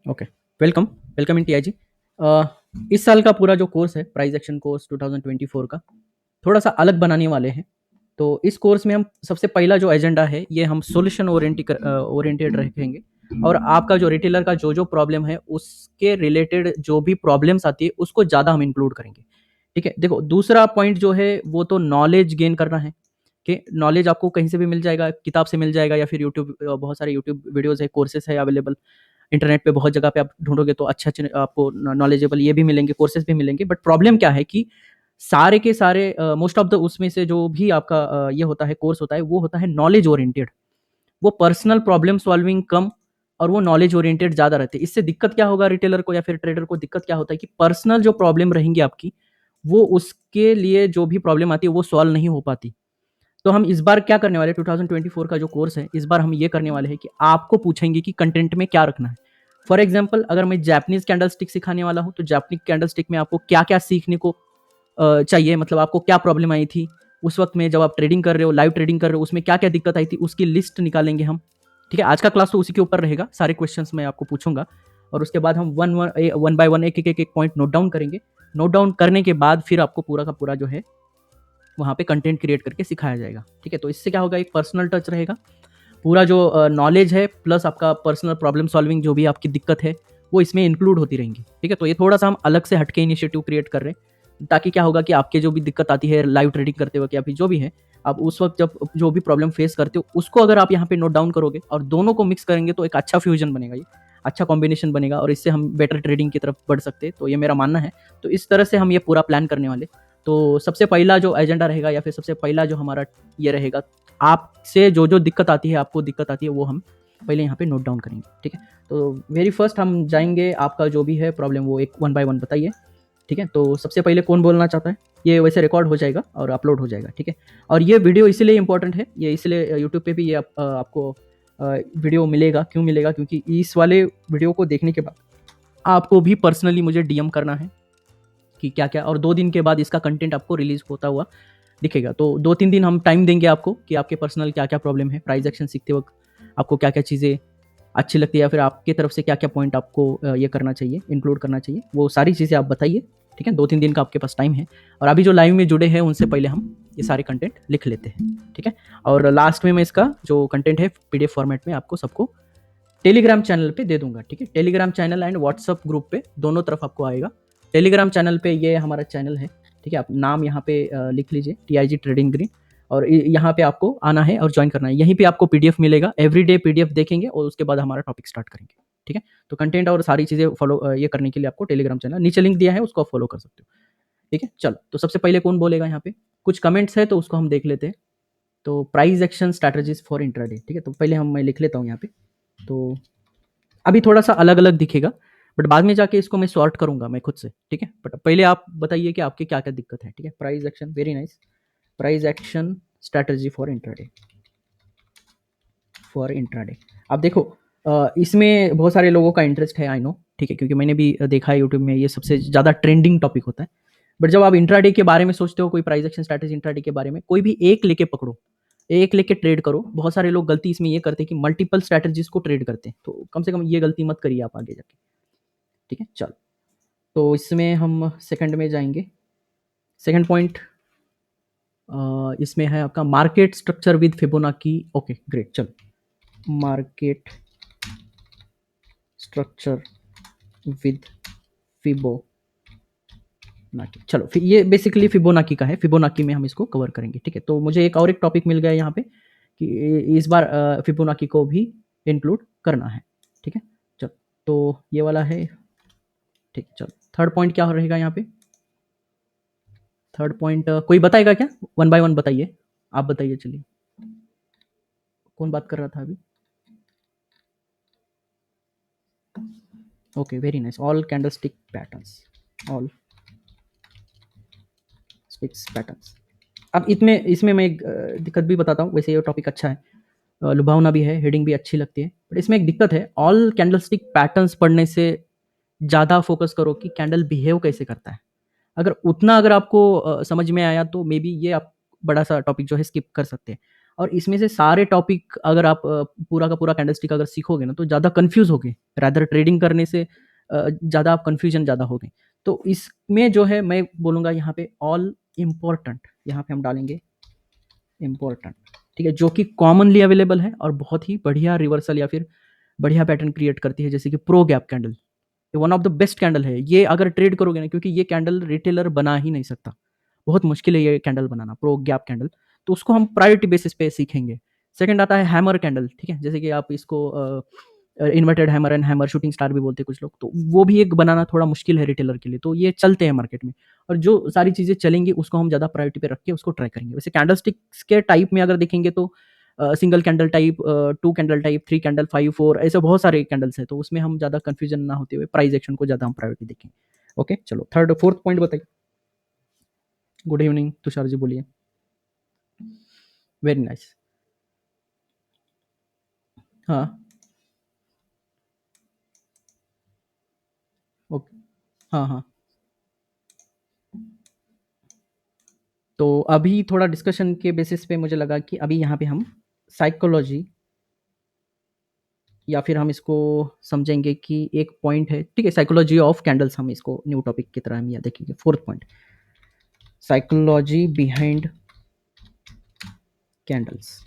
Okay. Welcome. Welcome in TIG. Uh, इस साल का पूरा जो कोर्स है प्राइज एक्शन कोर्स 2024 का थोड़ा सा अलग बनाने वाले हैं। तो इस कोर्स में हम सबसे पहला जो एजेंडा है ये हम सॉल्यूशन ओरिएंटेड रखेंगे। और आपका जो रिटेलर का जो जो प्रॉब्लम है उसके रिलेटेड जो भी प्रॉब्लम्स आती है उसको ज़्यादा हम इंक्लूड करेंगे। ठीक है, देखो दूसरा पॉइंट जो है वो तो नॉलेज गेन करना है कि नॉलेज आपको कहीं से भी मिल जाएगा, किताब से मिल जाएगा या फिर यूट्यूब, बहुत सारे यूट्यूब वीडियोस है, कोर्सेस है अवेलेबल। इंटरनेट पे बहुत जगह पे आप ढूंढोगे तो अच्छे अच्छे आपको नॉलेजेबल ये भी मिलेंगे, कोर्सेज भी मिलेंगे। बट प्रॉब्लम क्या है कि सारे के सारे मोस्ट ऑफ द उसमें से जो भी आपका ये होता है कोर्स होता है वो होता है नॉलेज ओरिएंटेड। वो पर्सनल प्रॉब्लम सॉल्विंग कम और वो नॉलेज ओरिएंटेड ज़्यादा रहते हैं। इससे दिक्कत क्या होगा रिटेलर को या फिर ट्रेडर को, दिक्कत क्या होता है कि पर्सनल जो प्रॉब्लम रहेंगी आपकी वो उसके लिए जो भी प्रॉब्लम आती है वो सॉल्व नहीं हो पाती। तो हम इस बार क्या करने वाले हैं, 2024 का जो कोर्स है इस बार हम ये करने वाले हैं कि आपको पूछेंगे कि कंटेंट में क्या रखना है। फॉर एग्जाम्पल अगर मैं जैपनीज कैंडल स्टिक सिखाने वाला हूँ तो जैपनीज कैंडल स्टिक में आपको क्या क्या सीखने को चाहिए, मतलब आपको क्या प्रॉब्लम आई थी उस वक्त में जब आप ट्रेडिंग कर रहे हो, लाइव ट्रेडिंग कर रहे हो, उसमें क्या क्या दिक्कत आई थी उसकी लिस्ट निकालेंगे हम। ठीक है, आज का क्लास तो उसी के ऊपर रहेगा, सारे क्वेश्चंस मैं आपको पूछूंगा और उसके बाद हम वन बाय वन एक पॉइंट नोट डाउन करेंगे। नोट डाउन करने के बाद फिर आपको पूरा का पूरा जो है वहाँ पे कंटेंट क्रिएट करके सिखाया जाएगा। ठीक है, तो इससे क्या होगा, एक पर्सनल टच रहेगा। पूरा जो नॉलेज है प्लस आपका पर्सनल प्रॉब्लम सॉल्विंग जो भी आपकी दिक्कत है वो इसमें इंक्लूड होती रहेंगी। ठीक है, तो ये थोड़ा सा हम अलग से हटके इनिशिएटिव क्रिएट कर रहे हैं ताकि क्या होगा कि आपके जो भी दिक्कत आती है लाइव ट्रेडिंग करते वक्त या फिर जो भी है, आप उस वक्त जब जो भी प्रॉब्लम फेस करते हो उसको अगर आप यहाँ पे नोट डाउन करोगे और दोनों को मिक्स करेंगे तो एक अच्छा फ्यूजन बनेगा, ये अच्छा कॉम्बिनेशन बनेगा और इससे हम बेटर ट्रेडिंग की तरफ बढ़ सकते हैं। तो ये मेरा मानना है। तो इस तरह से हम ये पूरा प्लान करने वाले। तो सबसे पहला जो एजेंडा रहेगा या फिर सबसे पहला जो हमारा ये रहेगा, आपसे जो जो दिक्कत आती है, आपको दिक्कत आती है वो हम पहले यहाँ पे नोट डाउन करेंगे। ठीक है, तो वेरी फर्स्ट हम जाएंगे, आपका जो भी है प्रॉब्लम वो एक वन बाय वन बताइए। ठीक है, तो सबसे पहले कौन बोलना चाहता है? ये वैसे रिकॉर्ड हो जाएगा और अपलोड हो जाएगा। ठीक है, और ये वीडियो इसलिए इंपॉर्टेंट है, ये इसलिए यूट्यूब पे भी ये आपको वीडियो मिलेगा। क्यों मिलेगा? क्योंकि इस वाले वीडियो को देखने के बाद आपको भी पर्सनली मुझे डीएम करना है कि क्या क्या, और 2 दिन के बाद इसका कंटेंट आपको रिलीज होता हुआ दिखेगा। तो 2-3 दिन हम टाइम देंगे आपको कि आपके पर्सनल क्या क्या प्रॉब्लम है, प्राइस एक्शन सीखते वक्त आपको क्या क्या चीज़ें अच्छी लगती है या फिर आपकी तरफ से क्या क्या पॉइंट आपको ये करना चाहिए, इंक्लूड करना चाहिए, वो सारी चीज़ें आप बताइए। ठीक है, 2-3 दिन का आपके पास टाइम है और अभी जो लाइव में जुड़े हैं उनसे पहले हम ये सारे कंटेंट लिख लेते हैं। ठीक है, और लास्ट में मैं इसका जो कंटेंट है पीडीएफ फॉर्मेट में आपको सबको टेलीग्राम चैनल पे दे दूंगा। ठीक है, Telegram channel and WhatsApp group पे दोनों तरफ आपको आएगा। टेलीग्राम चैनल पे ये हमारा चैनल है। ठीक है, आप नाम यहाँ पे लिख लीजिए टीआईजी ट्रेडिंग ग्रीन और यहाँ पे आपको आना है और ज्वाइन करना है। यहीं पे आपको पीडीएफ मिलेगा, एवरीडे पीडीएफ देखेंगे और उसके बाद हमारा टॉपिक स्टार्ट करेंगे। ठीक है, तो कंटेंट और सारी चीज़ें फॉलो ये करने के लिए आपको टेलीग्राम चैनल नीचे लिंक दिया है, उसको आप फॉलो कर सकते हो। ठीक है, चलो तो सबसे पहले कौन बोलेगा यहाँ पे? कुछ कमेंट्स है तो उसको हम देख लेते हैं। तो price action strategies for intraday. ठीक है, तो पहले मैं लिख लेता हूँ यहाँ पे। तो अभी थोड़ा सा अलग अलग दिखेगा बट बाद में जाके इसको मैं सॉर्ट करूंगा मैं खुद से। ठीक है, बट पहले आप बताइए कि आपकी क्या क्या दिक्कत है। ठीक है, price action, very nice. Price action strategy for intraday. अब देखो इसमें बहुत सारे लोगों का इंटरेस्ट है, आई नो। ठीक है, क्योंकि मैंने भी देखा है यूट्यूब में ये सबसे ज़्यादा ट्रेंडिंग टॉपिक होता है। बट जब आप इंट्राडे के बारे में सोचते हो, कोई प्राइस एक्शन स्ट्रैटेजी इंट्राडे के बारे में, कोई भी एक लेके पकड़ो, एक लेके ट्रेड करो। बहुत सारे लोग गलती इसमें ये करते हैं कि मल्टीपल स्ट्रैटेजीज को ट्रेड करते हैं, तो कम से कम ये गलती मत करिए आप आगे जाके। ठीक है, चलो तो इसमें हम सेकंड में जाएंगे। सेकंड पॉइंट इसमें है आपका market structure with Fibonacci. Okay great, चलो मार्केट स्ट्रक्चर विद फिबोनाकी। चलो फिर ये बेसिकली फिबोनाकी का है, फिबोनाकी में हम इसको कवर करेंगे। ठीक है, तो मुझे एक और एक टॉपिक मिल गया यहाँ पे कि इस बार फिबोनाकी को भी इंक्लूड करना है। ठीक है, चलो तो ये वाला है। ठीक है, चलो थर्ड पॉइंट क्या रहेगा यहाँ पे? थर्ड पॉइंट कोई बताएगा क्या? वन बाय वन बताइए, आप बताइए। चलिए, कौन बात कर रहा था अभी? Okay very nice, all candle stick patterns, all sticks patterns. अब इसमें इसमें मैं एक दिक्कत भी बताता हूँ। वैसे ये टॉपिक अच्छा है, लुभावना भी है, हेडिंग भी अच्छी लगती है, बट इसमें एक दिक्कत है। ऑल कैंडल स्टिक पैटर्न्स पढ़ने से ज़्यादा फोकस करो कि कैंडल बिहेव कैसे करता है। अगर आपको समझ में आया तो मे बी ये आप बड़ा सा टॉपिक जो है स्किप कर सकते हैं। और इसमें से सारे टॉपिक अगर आप पूरा का पूरा कैंडलस्टिक अगर सीखोगे ना तो ज़्यादा कन्फ्यूज़ होगे, रादर ट्रेडिंग करने से ज़्यादा आप कन्फ्यूजन ज़्यादा होगे। तो इसमें जो है मैं बोलूँगा यहाँ पे ऑल इम्पोर्टेंट, यहाँ पे हम डालेंगे इम्पोर्टेंट, ठीक है, जो कि कॉमनली अवेलेबल है और बहुत ही बढ़िया रिवर्सल या फिर बढ़िया पैटर्न क्रिएट करती है, जैसे कि प्रो गैप कैंडल। ये one of the best candle है, ये अगर ट्रेड करोगे ना, क्योंकि ये कैंडल रिटेलर बना ही नहीं सकता, बहुत मुश्किल है ये कैंडल बनाना, प्रो गैप कैंडल। तो उसको हम प्रायोरिटी बेसिस पे सीखेंगे। सेकंड आता है हैमर कैंडल, ठीक है, जैसे कि आप इसको inverted hammer and hammer shooting star भी बोलते हैं कुछ लोग, तो वो भी एक बनाना थोड़ा मुश्किल है रिटेलर के लिए, तो ये चलते हैं मार्केट में। और जो सारी चीज़ें चलेंगी उसको हम ज़्यादा प्रायोरिटी पे रख के उसको ट्राई करेंगे। वैसे कैंडल स्टिक्स के टाइप में अगर देखेंगे तो single candle type, two candle type, three candle, five, four, ऐसे बहुत सारे कैंडल्स हैं, तो उसमें हम ज़्यादा कन्फ्यूजन ना होते हुए प्राइस एक्शन को ज़्यादा हम प्रायोरिटी देखेंगे। ओके, चलो थर्ड फोर्थ पॉइंट बताइए। गुड इवनिंग तुषार जी, बोलिए। Very nice. हाँ, ओके, हाँ हाँ। तो अभी थोड़ा डिस्कशन के बेसिस पे मुझे लगा कि अभी यहाँ पे हम साइकोलॉजी या फिर हम इसको समझेंगे कि एक पॉइंट है, ठीक है, साइकोलॉजी ऑफ कैंडल्स, हम इसको न्यू टॉपिक की तरह हम यहाँ देखेंगे। Fourth point, psychology behind candles,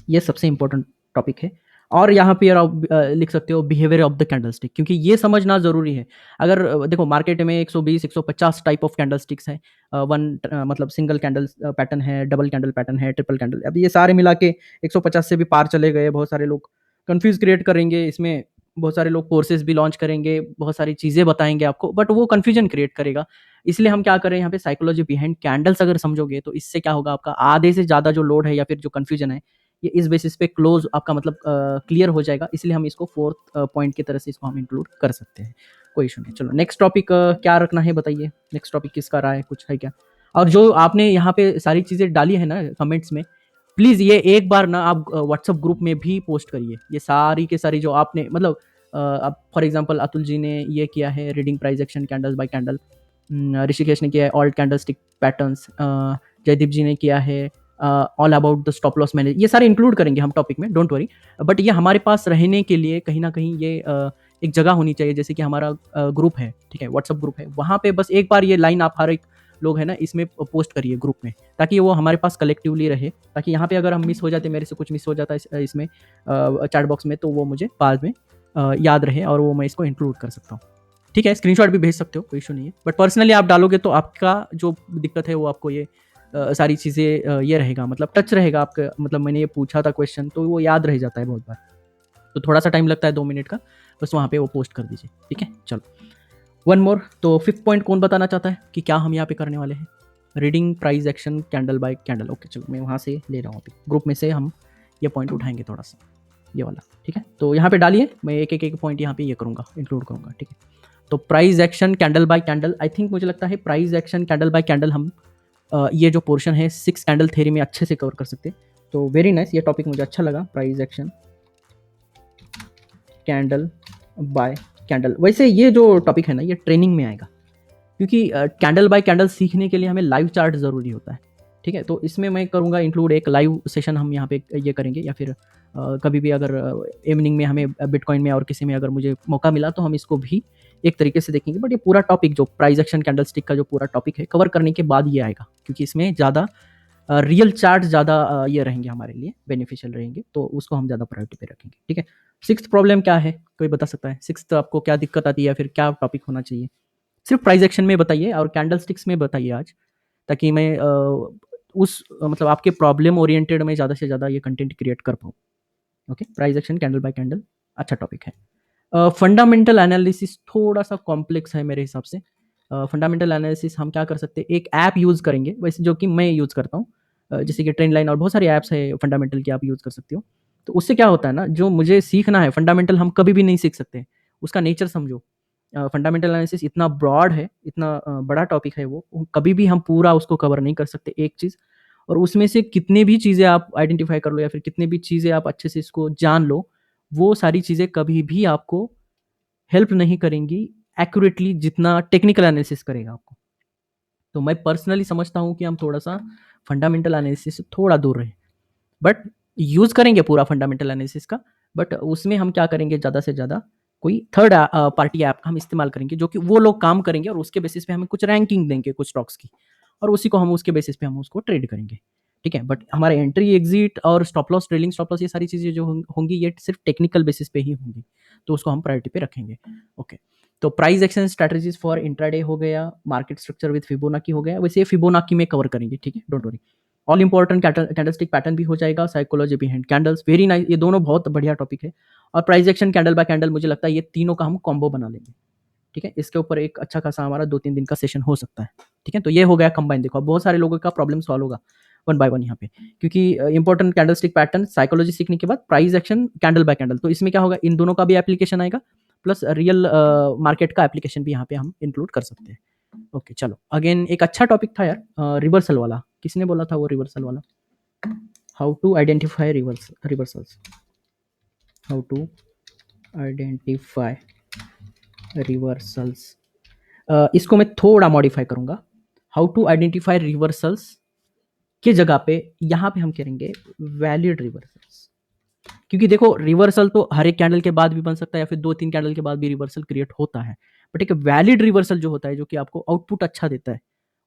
ये सबसे इंपॉर्टेंट टॉपिक है। और यहाँ पे आप लिख सकते हो बिहेवियर ऑफ द कैंडलस्टिक, क्योंकि ये समझना ज़रूरी है। अगर देखो मार्केट में 120 150 टाइप ऑफ कैंडलस्टिक्स हैं, मतलब सिंगल कैंडल पैटर्न है, डबल कैंडल पैटर्न है, ट्रिपल कैंडल, अब ये सारे मिला के 150 से भी पार चले गए। बहुत सारे लोग कंफ्यूज क्रिएट करेंगे इसमें, बहुत सारे लोग कोर्सेज भी लॉन्च करेंगे, बहुत सारी चीज़ें बताएंगे आपको, बट वो कन्फ्यूजन क्रिएट करेगा। इसलिए हम क्या करें, यहाँ पे साइकोलॉजी बिहाइंड कैंडल्स अगर समझोगे तो इससे क्या होगा, आपका आधे से ज़्यादा जो लोड है या फिर जो कन्फ्यूजन है, ये इस बेसिस पे क्लोज आपका मतलब क्लियर हो जाएगा। इसलिए हम इसको फोर्थ पॉइंट की तरह से इसको हम इंक्लूड कर सकते हैं, कोई इशू नहीं। चलो नेक्स्ट टॉपिक क्या रखना है बताइए, नेक्स्ट टॉपिक किसका रहा है, कुछ है क्या? और जो आपने यहाँ पे सारी चीज़ें डाली है ना कमेंट्स में, प्लीज़ ये एक बार ना आप व्हाट्सएप ग्रुप में भी पोस्ट करिए, ये सारी के सारी जो आपने मतलब अब फॉर एग्जांपल अतुल जी ने ये किया है reading price action candles bye candle, Rishikesh ने किया है ऑल्ट कैंडलस्टिक पैटर्न्स, जयदीप जी ने किया है all about the stop loss manage, ये सारे इंक्लूड करेंगे हम टॉपिक में, डोंट वरी। बट ये हमारे पास रहने के लिए कहीं ना कहीं ये एक जगह होनी चाहिए, जैसे कि हमारा ग्रुप है, ठीक है, व्हाट्सअप ग्रुप है, वहाँ पे बस एक बार ये लाइन आप हर एक लोग है ना इसमें पोस्ट करिए ग्रुप में, ताकि वो हमारे पास कलेक्टिवली रहे, ताकि यहाँ पे अगर हम मिस हो जाते, मेरे से कुछ मिस हो जाता है इसमें चैट बॉक्स में, तो वो मुझे बाद में याद रहे और वो मैं इसको इंक्लूड कर सकता हूँ। ठीक है, स्क्रीनशॉट भी भेज सकते हो, कोई इशू नहीं है, बट पर्सनली आप डालोगे तो आपका जो दिक्कत है वो आपको ये सारी चीज़ें ये रहेगा, मतलब टच रहेगा आपका, मतलब मैंने ये पूछा था क्वेश्चन तो वो याद रह जाता है बहुत बार, तो थोड़ा सा टाइम लगता है 2 मिनट का, बस वहाँ पे वो पोस्ट कर दीजिए, ठीक है। चलो वन मोर, तो फिफ्थ पॉइंट कौन बताना चाहता है कि क्या हम यहाँ पे करने वाले हैं? Reading price action candle bye candle, okay चलो मैं वहाँ से ले रहा हूँ, अभी ग्रुप में से हम ये पॉइंट उठाएंगे थोड़ा सा, ये वाला, ठीक है। तो यहाँ पे डालिए, मैं एक एक पॉइंट यहाँ पे ये करूँगा, इंक्लूड करूँगा, ठीक है। तो price action candle bye candle, I think मुझे लगता है price action candle bye candle हम ये जो पोर्शन है 6 कैंडल थ्योरी में अच्छे से कवर कर सकते हैं। तो वेरी नाइस, ये टॉपिक मुझे अच्छा लगा, price action candle bye candle. वैसे ये जो टॉपिक है ना ये ट्रेनिंग में आएगा, क्योंकि कैंडल बाय कैंडल सीखने के लिए हमें लाइव चार्ट ज़रूरी होता है, ठीक है। तो इसमें मैं करूँगा इंक्लूड, एक लाइव सेशन हम यहाँ पे ये करेंगे, या फिर कभी भी अगर इवनिंग में हमें बिटकॉइन में और किसी में अगर मुझे मौका मिला तो हम इसको भी एक तरीके से देखेंगे। बट ये पूरा टॉपिक जो प्राइस एक्शन कैंडल स्टिक का जो पूरा टॉपिक है कवर करने के बाद ये आएगा, क्योंकि इसमें ज़्यादा रियल चार्ट ज़्यादा ये रहेंगे हमारे लिए बेनिफिशियल रहेंगे, तो उसको हम ज़्यादा प्रायोरिटी पे रखेंगे, ठीक है। सिक्स्थ प्रॉब्लम क्या है, कोई बता सकता है? सिक्स्थ आपको क्या दिक्कत आती है या फिर क्या टॉपिक होना चाहिए? सिर्फ प्राइस एक्शन में बताइए और कैंडल स्टिक्स में बताइए आज, ताकि मैं मतलब आपके प्रॉब्लम ओरिएंटेड में ज़्यादा से ज़्यादा ये कंटेंट क्रिएट कर पाऊँ। Okay, price action candle bye candle अच्छा टॉपिक है। फंडामेंटल एनालिसिस थोड़ा सा कॉम्प्लेक्स है मेरे हिसाब से। फंडामेंटल एनालिसिस हम क्या कर सकते हैं, एक ऐप यूज़ करेंगे, वैसे जो कि मैं यूज़ करता हूँ, जैसे कि ट्रेंड लाइन और बहुत सारी ऐप्स है फंडामेंटल की आप यूज़ कर सकते हो। तो उससे क्या होता है ना, जो मुझे सीखना है फंडामेंटल हम कभी भी नहीं सीख सकते, उसका नेचर समझो। फंडामेंटल एनालिसिस इतना ब्रॉड है, इतना बड़ा टॉपिक है, वो कभी भी हम पूरा उसको कवर नहीं कर सकते एक चीज़, और उसमें से कितने भी चीज़ें आप आइडेंटिफाई कर लो या फिर कितने भी चीज़ें आप अच्छे से इसको जान लो, वो सारी चीज़ें कभी भी आपको हेल्प नहीं करेंगी एक्यूरेटली जितना टेक्निकल एनालिसिस करेगा आपको। तो मैं पर्सनली समझता हूँ कि हम थोड़ा सा फंडामेंटल एनालिसिस से थोड़ा दूर रहें। बट यूज़ करेंगे पूरा फंडामेंटल एनालिसिस का, बट उसमें हम क्या करेंगे, ज़्यादा से ज़्यादा कोई थर्ड पार्टी ऐप हम इस्तेमाल करेंगे, जो कि वो लोग काम करेंगे और उसके बेसिस पे हमें कुछ रैंकिंग देंगे कुछ स्टॉक्स की, और उसी को हम उसके बेसिस पे हम उसको ट्रेड करेंगे, ठीक है। बट हमारे एंट्री एग्जिट और stop loss, trailing stop loss, ये सारी चीज़ें जो होंगी ये सिर्फ टेक्निकल बेसिस पे ही होंगी, तो उसको हम प्रायोरिटी पे रखेंगे। ओके, तो price action strategies for intraday हो गया, मार्केट स्ट्रक्चर विद फिबोनाकी हो गया, वैसे ये फिबोनाकी में कवर करेंगे, ठीक है, don't worry. All important candlestick pattern भी हो जाएगा, psychology behind candles, very nice, ये दोनों बहुत बढ़िया टॉपिक है। और price action candle bye candle, मुझे लगता है ये तीनों का हम कॉम्बो बना लेंगे, ठीक है। इसके ऊपर एक अच्छा खासा हमारा 2-3 दिन का सेशन हो सकता है, ठीक है। तो ये हो गया कंबाइन। देखो अब बहुत सारे लोगों का प्रॉब्लम सॉल्व होगा वन बाय वन यहाँ पे, क्योंकि इंपॉर्टेंट कैंडलस्टिक पैटर्न, साइकोलॉजी सीखने के बाद price action candle bye candle, तो इसमें क्या होगा, इन दोनों का भी एप्लीकेशन आएगा, प्लस रियल मार्केट का एप्लीकेशन भी यहाँ पे हम इंक्लूड कर सकते हैं। ओके, चलो अगेन एक अच्छा टॉपिक था यार, रिवर्सल वाला, किसने बोला था वो रिवर्सल वाला, how to identify reversals, how to identify reversals, इसको मैं थोड़ा मॉडिफाई करूंगा, हाउ टू आइडेंटिफाई रिवर्सल्स की जगह पे यहाँ पे हम करेंगे वैलिड रिवर्सल्स, क्योंकि देखो रिवर्सल तो हर एक कैंडल के बाद भी बन सकता है, या फिर 2-3 कैंडल के बाद भी रिवर्सल क्रिएट होता है, बट एक वैलिड रिवर्सल जो होता है, जो कि आपको आउटपुट अच्छा देता है,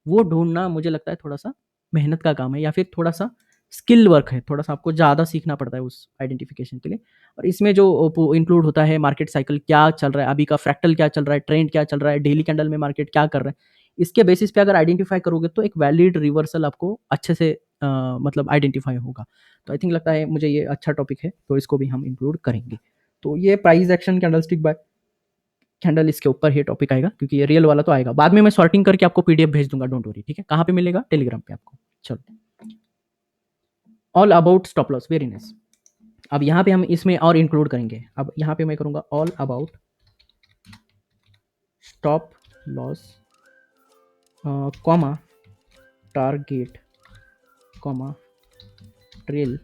वो ढूंढना मुझे लगता है थोड़ा सा मेहनत का काम है, या फिर थोड़ा सा स्किल वर्क है, थोड़ा सा आपको ज़्यादा सीखना पड़ता है उस आइडेंटिफिकेशन के लिए। और इसमें जो इंक्लूड होता है, मार्केट साइकिल क्या चल रहा है, अभी का फ्रैक्टल क्या चल रहा है, ट्रेंड क्या चल रहा है, डेली कैंडल में मार्केट क्या कर रहा है, इसके बेसिस पे अगर आइडेंटिफाई करोगे तो एक वैलिड रिवर्सल आपको अच्छे से मतलब आइडेंटिफाई होगा। तो आई थिंक लगता है मुझे ये अच्छा टॉपिक है, तो इसको भी हम इंक्लूड करेंगे। तो ये price action candlestick bye candle, इसके ऊपर ही टॉपिक आएगा, क्योंकि ये रियल वाला तो आएगा बाद में, मैं सॉर्टिंग करके आपको पीडीएफ भेज दूंगा, डोंट वरी, ठीक है। कहाँ पे मिलेगा, टेलीग्राम पे आपको। चलो, all about stop loss, very nice. अब यहाँ पे हम इसमें और इंक्लूड करेंगे, अब यहाँ पे मैं करूँगा all about stop loss, comma target, comma trail,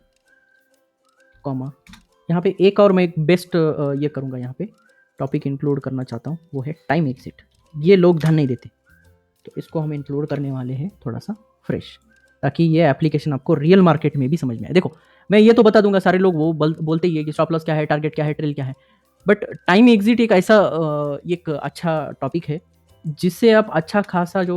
comma, यहाँ पे एक और मैं एक बेस्ट ये करूँगा, यहाँ पे टॉपिक इंक्लूड करना चाहता हूँ, वो है टाइम एग्जिट। ये लोग ध्यान नहीं देते, तो इसको हम इंक्लूड करने वाले हैं थोड़ा सा फ्रेश, ताकि ये एप्लीकेशन आपको रियल मार्केट में भी समझ में आए। देखो मैं ये तो बता दूंगा, सारे लोग वो बोलते ही है कि स्टॉप लॉस क्या है, टारगेट क्या है, ट्रेल क्या है, बट टाइम एग्जिट एक ऐसा एक अच्छा टॉपिक है जिससे आप अच्छा खासा जो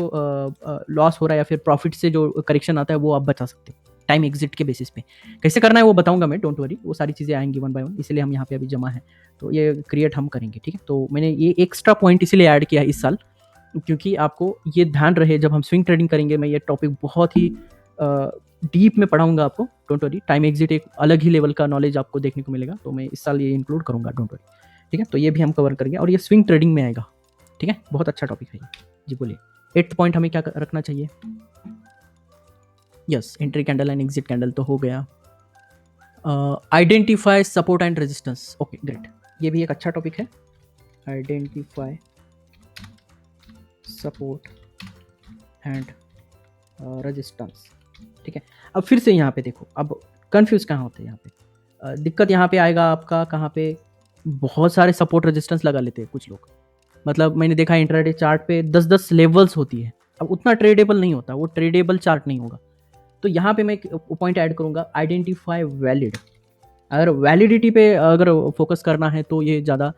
लॉस हो रहा है या फिर प्रॉफिट से जो करेक्शन आता है वो आप बचा सकते हो टाइम एग्जिट के बेसिस पे। कैसे करना है वो बताऊंगा मैं, डोंट वरी, वो सारी चीज़ें आएंगी वन बाय वन, इसलिए हम यहाँ पे अभी जमा है, तो ये क्रिएट हम करेंगे, ठीक है। तो मैंने ये एक्स्ट्रा पॉइंट इसलिए ऐड किया है इस साल, क्योंकि आपको ये ध्यान रहे जब हम स्विंग ट्रेडिंग करेंगे, मैं ये टॉपिक बहुत ही डीप में पढ़ाऊंगा आपको, डोंट वरी। टाइम एग्जिट एक अलग ही लेवल का नॉलेज आपको देखने को मिलेगा, तो मैं इस साल ये इंक्लूड करूंगा, डोंट वरी, ठीक है। तो ये भी हम कवर करेंगे और ये स्विंग ट्रेडिंग में आएगा, ठीक है। बहुत अच्छा टॉपिक है ये जी, बोलिए। 8th पॉइंट हमें क्या रखना चाहिए, yes, entry candle and exit candle तो हो गया। Identify support and resistance, okay great, ये भी एक अच्छा टॉपिक है, आइडेंटिफाई सपोर्ट एंड रेजिस्टेंस, ठीक है। अब फिर से यहाँ पे देखो, अब कंफ्यूज कहाँ होते हैं यहाँ पे, दिक्कत यहाँ पे आएगा आपका, कहाँ पे बहुत सारे सपोर्ट रेजिस्टेंस लगा लेते हैं कुछ लोग, मतलब मैंने देखा इंट्राडे चार्ट पे 10-10 लेवल्स होती है, अब उतना ट्रेडेबल नहीं होता, वो ट्रेडेबल चार्ट नहीं होगा। तो यहाँ पे मैं एक पॉइंट ऐड करूँगा, आइडेंटिफाई वैलिड। अगर वैलिडिटी पे अगर फोकस करना है तो ये ज़्यादा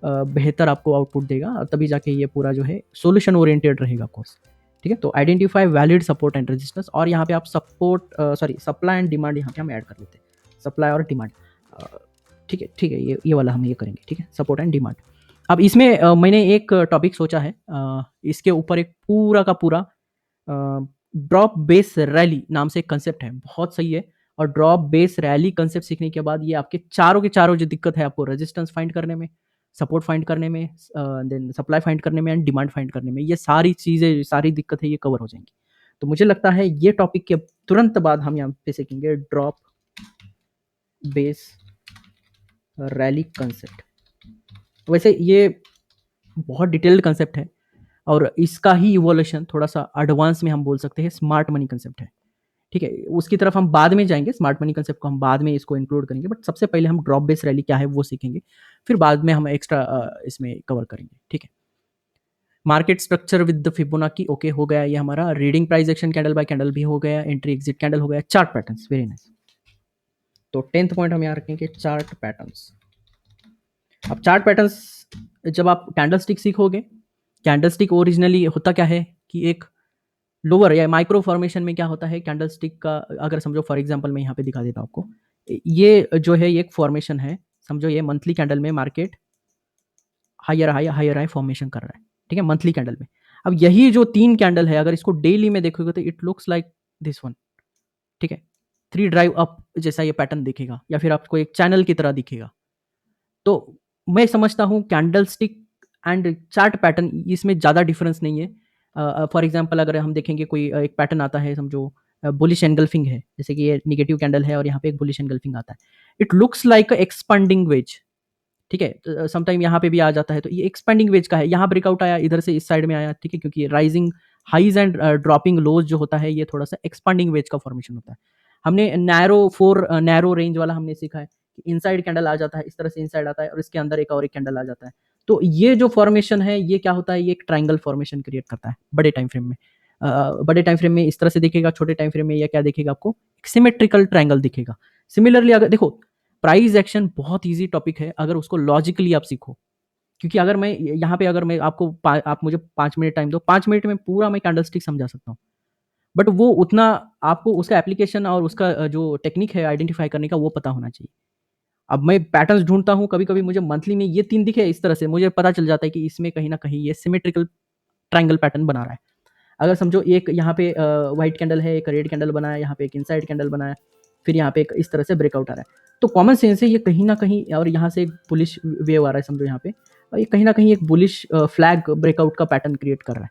बेहतर आपको आउटपुट देगा, और तभी जाके ये पूरा जो है सोल्यूशन ओरिएंटेड रहेगा कोर्स, ठीक है। तो identify valid support and resistance, और यहाँ पे आप सप्लाई एंड डिमांड यहाँ पे हम ऐड कर लेते हैं, सप्लाई और डिमांड, ठीक है, ठीक है, ये वाला हम ये करेंगे, ठीक है, सपोर्ट एंड डिमांड। अब इसमें मैंने एक टॉपिक सोचा है, इसके ऊपर एक पूरा का पूरा ड्रॉप बेस रैली नाम से एक कंसेप्ट है, बहुत सही है। और ड्रॉप बेस रैली कंसेप्ट सीखने के बाद ये आपके चारों के चारों जो दिक्कत है आपको रेजिस्टेंस फाइंड करने में, सपोर्ट फाइंड करने में, देन सप्लाई फाइंड करने में एंड डिमांड फाइंड करने में, ये सारी चीज़ें, सारी दिक्कत है, ये कवर हो जाएंगी। तो मुझे लगता है ये टॉपिक के तुरंत बाद हम यहाँ पे सीखेंगे ड्रॉप बेस रैली कंसेप्ट। वैसे ये बहुत डिटेल्ड कंसेप्ट है, और इसका ही इवोल्यूशन थोड़ा सा एडवांस में हम बोल सकते हैं स्मार्ट मनी कंसेप्ट है, ठीक है। उसकी तरफ हम बाद में जाएंगे, स्मार्ट मनी कंसेप्ट को हम बाद में इसको इंक्लूड करेंगे, बट सबसे पहले हम ड्रॉप बेस रैली क्या है वो सीखेंगे, फिर बाद में हम एक्स्ट्रा इसमें कवर करेंगे, ठीक है। Market structure with the Fibonacci, okay हो गया, ये हमारा reading price action candle bye candle भी हो गया, एंट्री एग्जिट कैंडल हो गया, चार्ट पैटर्न्स, वेरी नाइस। तो 10th पॉइंट हम यहाँ रखेंगे चार्ट पैटर्न्स। अब चार्ट पैटर्न्स जब आप कैंडलस्टिक सीखोगे, कैंडलस्टिक ओरिजिनली होता क्या है कि एक लोअर या माइक्रो फॉर्मेशन में क्या होता है कैंडलस्टिक का, अगर समझो फॉर एग्जांपल मैं यहाँ पे दिखा देता हूँ आपको। ये जो है ये एक फॉर्मेशन है, समझो ये मंथली कैंडल में मार्केट हायर हाई फॉर्मेशन कर रहा है, ठीक है, मंथली कैंडल में। अब यही जो 3 कैंडल है अगर इसको डेली में देखोगे तो it looks like this one, ठीक है, 3 ड्राइव अप जैसा ये पैटर्न दिखेगा या फिर आपको एक चैनल की तरह दिखेगा। तो मैं समझता हूँ कैंडलस्टिक एंड चार्ट पैटर्न इसमें ज़्यादा डिफरेंस नहीं है। फॉर एग्जांपल अगर हम देखेंगे कोई एक पैटर्न आता है, समझो बुलिश एंगल्फिंग है, जैसे कि ये निगेटिव कैंडल है और यहाँ पे एक बुलिश एंगल्फिंग आता है, it looks like expanding wedge, ठीक है, समटाइम यहाँ पे भी आ जाता है, तो ये एक्सपेंडिंग वेज का है, यहाँ ब्रेकआउट आया इधर से इस साइड में आया, ठीक है, क्योंकि राइजिंग हाइज एंड ड्रॉपिंग लोज जो होता है ये थोड़ा सा एक्सपांडिंग वेज का फॉर्मेशन होता है। हमने नैरो रेंज वाला हमने सीखा है कि इनसाइड कैंडल आ जाता है, इस तरह से इनसाइड आता है और इसके अंदर एक और एक कैंडल आ जाता है। तो ये जो फॉर्मेशन है ये क्या होता है, ये एक ट्राइंगल फॉर्मेशन क्रिएट करता है बड़े टाइम फ्रेम में। बड़े टाइम फ्रेम में इस तरह से दिखेगा, छोटे टाइम फ्रेम में यह क्या दिखेगा आपको, एक सिमेट्रिकल ट्राइंगल दिखेगा। सिमिलरली अगर देखो प्राइस एक्शन बहुत ईजी टॉपिक है अगर उसको लॉजिकली आप सीखो, क्योंकि अगर मैं यहाँ पे अगर मैं आपको आप मुझे 5 मिनट टाइम दो, 5 मिनट में पूरा मैं कैंडलस्टिक समझा सकता हूँ, बट वो उतना आपको उसका एप्लीकेशन और उसका जो टेक्निक है आइडेंटिफाई करने का वो पता होना चाहिए। अब मैं पैटर्न्स ढूंढता हूँ, कभी कभी मुझे मंथली में ये 3 दिखे इस तरह से, मुझे पता चल जाता है कि इसमें कहीं ना कहीं ये सिमेट्रिकल ट्राइंगल पैटर्न बना रहा है। अगर समझो एक यहाँ पे व्हाइट कैंडल है, एक रेड कैंडल बनाया, यहाँ पे एक इनसाइड कैंडल बनाया, फिर यहाँ पे एक इस तरह से ब्रेकआउट आ रहा है, तो कॉमन सेंस है ये कहीं ना कहीं, और यहाँ से एक बुलिश वेव आ रहा है समझो यहाँ पे, और ये कहीं ना कहीं एक बुलिश फ्लैग ब्रेकआउट का पैटर्न क्रिएट कर रहा है।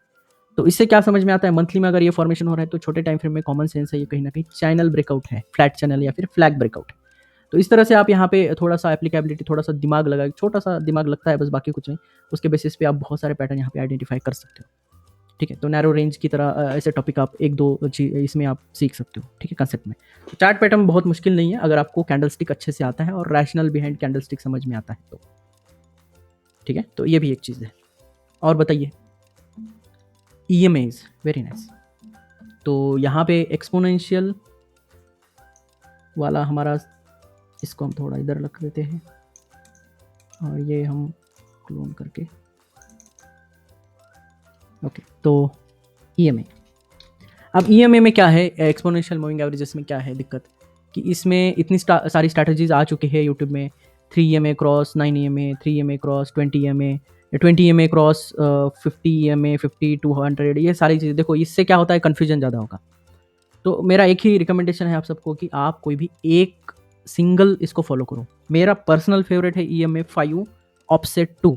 तो इससे क्या समझ में आता है, मंथली में अगर ये फॉर्मेशन हो रहा है तो छोटे टाइम फ्रेम में कॉमन सेंस है ये कहीं ना कहीं चैनल ब्रेकआउट है, फ्लैट चैनल या फिर फ्लैग ब्रेकआउट है। तो इस तरह से आप यहाँ पे थोड़ा सा एप्लीकेबिलिटी, थोड़ा सा दिमाग लगा, छोटा सा दिमाग लगता है बस, बाकी कुछ नहीं, उसके बेसिस पे आप बहुत सारे पैटर्न यहाँ पे आइडेंटिफाई कर सकते हो, ठीक है। तो नैरो रेंज की तरह ऐसे टॉपिक आप एक दो इसमें आप सीख सकते हो, ठीक है, कंसेप्ट में। तो चार्ट पैटर्न बहुत मुश्किल नहीं है अगर आपको कैंडलस्टिक अच्छे से आता है और रैशनल बिहाइंड कैंडलस्टिक समझ में आता है तो, ठीक है। तो ये भी एक चीज़ है। और बताइए, EMAs, वेरी नाइस। तो यहाँ पे एक्सपोनेंशियल वाला हमारा, इसको हम थोड़ा इधर रख देते हैं और ये हम क्लोन करके, ओके। तो EMA, अब EMA में क्या है, एक्सपोनेंशियल मूविंग एवरेजेस में क्या है दिक्कत, कि इसमें इतनी सारी स्ट्रैटेजीज आ चुकी है यूट्यूब में, 3 EMA cross 9 EMA, 3 EMA cross 20 EMA, 20 EMA cross 50 EMA, 50 200, ये सारी चीज़ें देखो, इससे क्या होता है कन्फ्यूजन ज़्यादा होगा। तो मेरा एक ही रिकमेंडेशन है आप सबको कि आप कोई भी एक सिंगल इसको फॉलो करो। मेरा पर्सनल फेवरेट है EMA 5 ऑफसेट 2,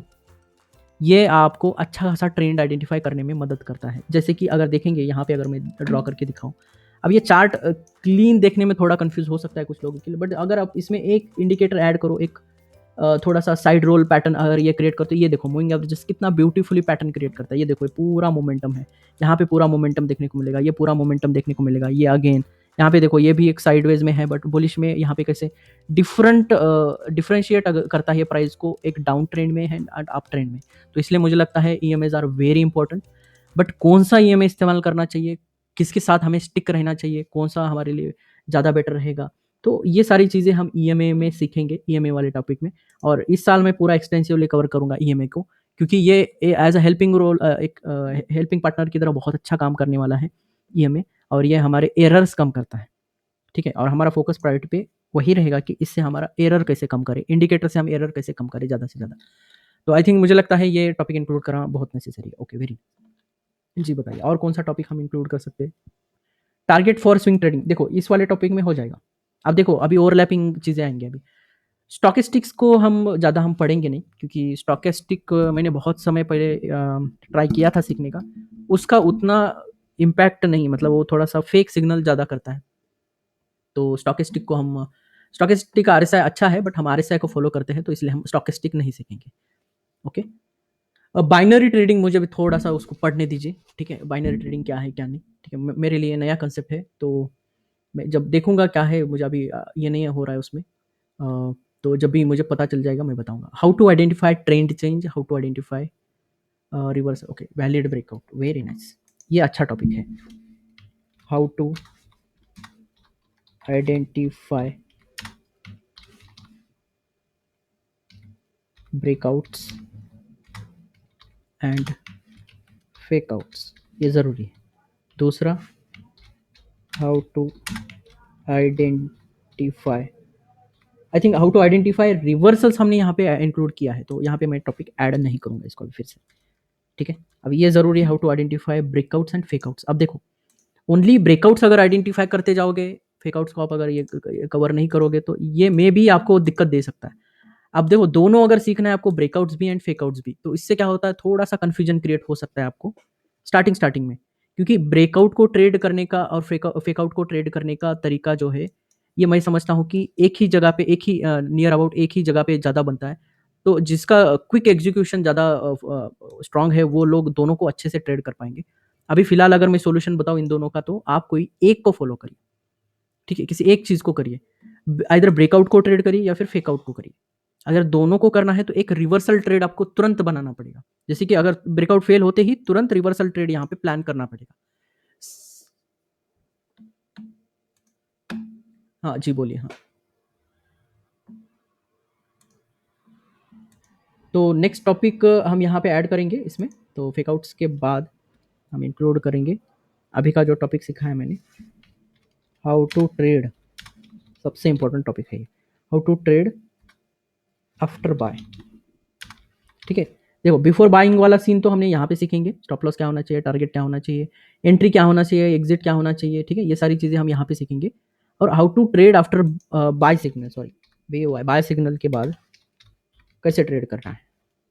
ये आपको अच्छा खासा ट्रेंड आइडेंटिफाई करने में मदद करता है। जैसे कि अगर देखेंगे यहाँ पे, अगर मैं ड्रॉ करके दिखाऊं, अब ये चार्ट क्लीन देखने में थोड़ा कंफ्यूज हो सकता है कुछ लोगों के लिए, बट अगर आप इसमें एक इंडिकेटर ऐड करो, एक थोड़ा सा साइड रोल पैटर्न अगर ये क्रिएट करते, ये देखो मूविंग एवरेजेस कितना ब्यूटीफुली पैटर्न क्रिएट करता है। ये देखो ये पूरा मोमेंटम है, यहाँ पे पूरा मोमेंटम देखने को मिलेगा, ये पूरा मोमेंटम देखने को मिलेगा, ये अगेन यहाँ पे देखो ये भी एक साइडवेज में है बट बुलिश में, यहाँ पे कैसे डिफरेंशिएट करता है प्राइस को, एक डाउन ट्रेंड में है एंड अप ट्रेंड में। तो इसलिए मुझे लगता है EMAs are very important, but कौन सा EMA इस्तेमाल करना चाहिए, किसके साथ हमें स्टिक रहना चाहिए, कौन सा हमारे लिए ज़्यादा बेटर रहेगा, तो ये सारी चीज़ें हम EMA में सीखेंगे, EMA वाले टॉपिक में। और इस साल मैं पूरा एक्सटेंसिवली कवर करूँगा EMA को, क्योंकि ये एज अ हेल्पिंग रोल, एक हेल्पिंग पार्टनर की तरह बहुत अच्छा काम करने वाला है EMA, और ये हमारे एरर्स कम करता है, ठीक है। और हमारा फोकस प्रायोरिटी पे वही रहेगा कि इससे हमारा एरर कैसे कम करें, इंडिकेटर से हम एरर कैसे कम करें ज़्यादा से ज़्यादा। तो आई थिंक मुझे लगता है ये टॉपिक इंक्लूड करना बहुत नेसेसरी है। ओके, वेरी, जी बताइए और कौन सा टॉपिक हम इंक्लूड कर सकते हैं। टारगेट फॉर स्विंग ट्रेडिंग, देखो इस वाले टॉपिक में हो जाएगा। अब देखो अभी ओवरलैपिंग चीज़ें आएंगी। अभी स्टॉकिस्टिक्स को हम ज़्यादा हम पढ़ेंगे नहीं, क्योंकि स्टॉकिस्टिक मैंने बहुत समय पहले ट्राई किया था सीखने का, उसका उतना इम्पैक्ट नहीं, मतलब वो थोड़ा सा फेक सिग्नल ज़्यादा करता है। तो स्टॉकिस्टिक को हम, स्टॉकिस्टिक का RSI अच्छा है बट हम RSI को फॉलो करते हैं, तो इसलिए हम स्टॉकिस्टिक नहीं सीखेंगे। ओके, अब बाइनरी ट्रेडिंग मुझे भी थोड़ा सा उसको पढ़ने दीजिए, ठीक है। बाइनरी ट्रेडिंग क्या है क्या नहीं, ठीक है, मेरे लिए नया कंसेप्ट है, तो मैं जब देखूंगा क्या है, मुझे अभी ये नहीं हो रहा है उसमें, तो जब भी मुझे पता चल जाएगा मैं बताऊंगा। How to identify trend change, how to identify reverse, okay, valid breakout, very nice, ये अच्छा टॉपिक है। How to identify breakouts and fakeouts, ये ज़रूरी है। दूसरा, how to identify, I think how to identify reversals हमने यहाँ पे इंक्लूड किया है, तो यहाँ पे मैं टॉपिक ऐड नहीं करूँगा इसको भी फिर से, ठीक है। अब ये ज़रूरी है, how to identify breakouts and fakeouts. अब देखो, ओनली ब्रेकआउट्स अगर आइडेंटिफाई करते जाओगे, फेकआउट्स को आप अगर ये कवर नहीं करोगे, तो ये मे भी आपको दिक्कत दे सकता है। अब देखो, दोनों अगर सीखना है आपको, ब्रेकआउट्स भी एंड फेकआउट्स भी, तो इससे क्या होता है, थोड़ा सा कन्फ्यूजन क्रिएट हो सकता है आपको स्टार्टिंग में, क्योंकि ब्रेकआउट को ट्रेड करने का और फेकआउट को ट्रेड करने का तरीका जो है, ये मैं समझता हूँ कि एक ही जगह पे, एक ही नियर अबाउट एक ही जगह पे ज़्यादा बनता है। तो जिसका क्विक एग्जीक्यूशन ज़्यादा स्ट्रांग है, वो लोग दोनों को अच्छे से ट्रेड कर पाएंगे। अभी फिलहाल अगर मैं सॉल्यूशन बताऊँ इन दोनों का, तो आप कोई एक को फॉलो करिए, ठीक है, किसी एक चीज़ को करिए, आइदर ब्रेकआउट को ट्रेड करिए या फिर फेकआउट को करिए। अगर दोनों को करना है तो एक रिवर्सल ट्रेड आपको तुरंत बनाना पड़ेगा, जैसे कि अगर ब्रेकआउट फेल होते ही तुरंत रिवर्सल ट्रेड यहाँ पे प्लान करना पड़ेगा। हाँ जी, बोलिए। हाँ, तो नेक्स्ट टॉपिक हम यहाँ पे ऐड करेंगे इसमें, तो फेकआउट्स के बाद हम इंक्लूड करेंगे अभी का जो टॉपिक सीखा है मैंने, हाउ टू ट्रेड। सबसे इंपॉर्टेंट टॉपिक है ये, how to trade after buy, ठीक है। देखो, बिफोर बाइंग वाला सीन तो हमने यहाँ पे सीखेंगे, स्टॉप लॉस क्या होना चाहिए, टारगेट क्या होना चाहिए, एंट्री क्या होना चाहिए, एग्जिट क्या होना चाहिए, ठीक है, ये सारी चीज़ें हम यहाँ पे सीखेंगे। और how to trade after buy signal, sorry buy signal के बाद कैसे ट्रेड करना है,